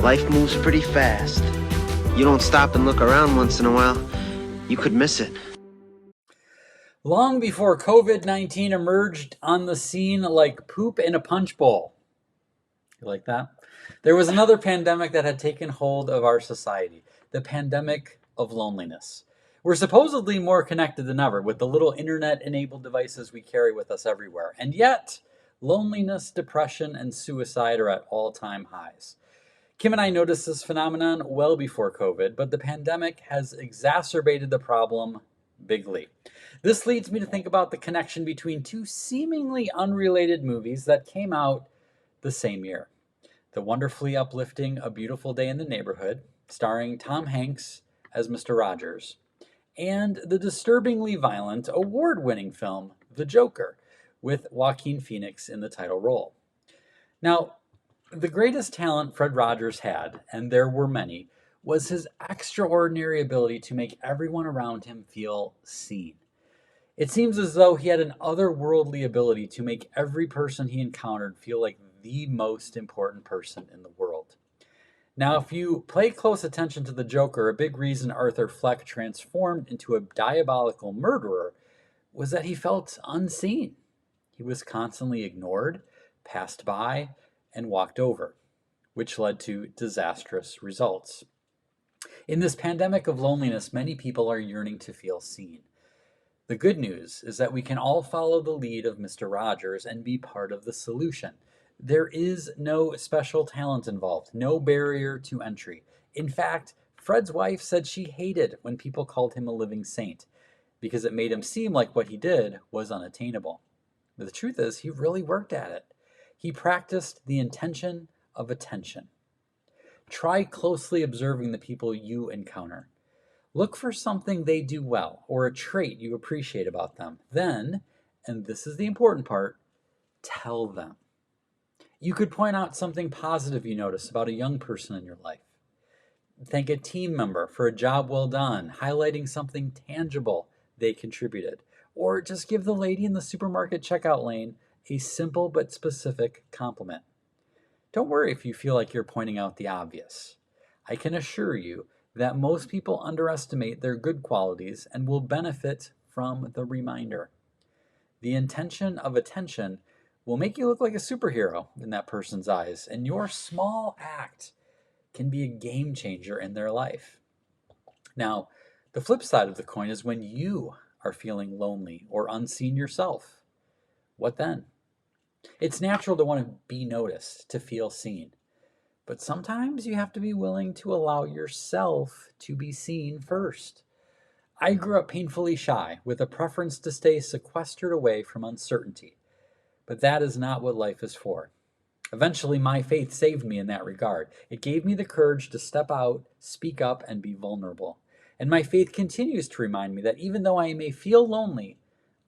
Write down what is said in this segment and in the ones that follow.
Life moves pretty fast. You don't stop and look around once in a while, you could miss it. Long before COVID-19 emerged on the scene like poop in a punch bowl. You like that? There was another pandemic that had taken hold of our society, the pandemic of loneliness. We're supposedly more connected than ever with the little internet-enabled devices we carry with us everywhere. And yet, loneliness, depression, and suicide are at all-time highs. Kim and I noticed this phenomenon well before COVID, but the pandemic has exacerbated the problem bigly. This leads me to think about the connection between two seemingly unrelated movies that came out the same year. The wonderfully uplifting A Beautiful Day in the Neighborhood, starring Tom Hanks as Mr. Rogers, and the disturbingly violent, award-winning film The Joker, with Joaquin Phoenix in the title role. Now, the greatest talent Fred Rogers had, and there were many, was his extraordinary ability to make everyone around him feel seen. It seems as though he had an otherworldly ability to make every person he encountered feel like the most important person in the world. Now, if you pay close attention to the Joker, a big reason Arthur Fleck transformed into a diabolical murderer was that he felt unseen. He was constantly ignored, passed by, and walked over, which led to disastrous results. In this pandemic of loneliness, many people are yearning to feel seen. The good news is that we can all follow the lead of Mr. Rogers and be part of the solution. There is no special talent involved, no barrier to entry. In fact, Fred's wife said she hated when people called him a living saint because it made him seem like what he did was unattainable. But the truth is, he really worked at it. He practiced the intention of attention. Try closely observing the people you encounter. Look for something they do well or a trait you appreciate about them. Then, and this is the important part, tell them. You could point out something positive you notice about a young person in your life. Thank a team member for a job well done, highlighting something tangible they contributed. Or just give the lady in the supermarket checkout lane a simple but specific compliment. Don't worry if you feel like you're pointing out the obvious. I can assure you that most people underestimate their good qualities and will benefit from the reminder. The intention of attention will make you look like a superhero in that person's eyes, and your small act can be a game changer in their life. Now, the flip side of the coin is when you are feeling lonely or unseen yourself. What then? It's natural to want to be noticed, to feel seen. But sometimes you have to be willing to allow yourself to be seen first. I grew up painfully shy, with a preference to stay sequestered away from uncertainty. But that is not what life is for. Eventually, my faith saved me in that regard. It gave me the courage to step out, speak up, and be vulnerable. And my faith continues to remind me that even though I may feel lonely,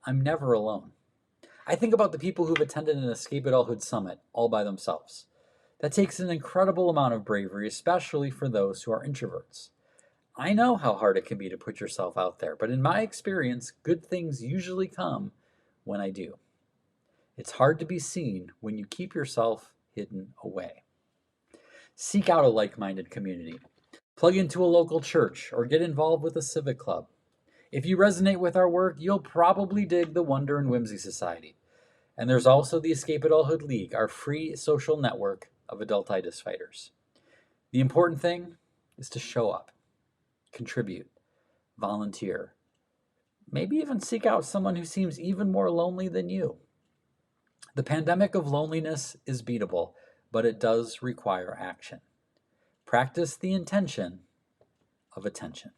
I'm never alone. I think about the people who've attended an Escape Adulthood Summit all by themselves. That takes an incredible amount of bravery, especially for those who are introverts. I know how hard it can be to put yourself out there, but in my experience, good things usually come when I do. It's hard to be seen when you keep yourself hidden away. Seek out a like-minded community. Plug into a local church or get involved with a civic club. If you resonate with our work, you'll probably dig the Wonder and Whimsy Society. And there's also the Escape Adulthood League, our free social network of adultitis fighters. The important thing is to show up, contribute, volunteer, maybe even seek out someone who seems even more lonely than you. The pandemic of loneliness is beatable, but it does require action. Practice the intention of attention.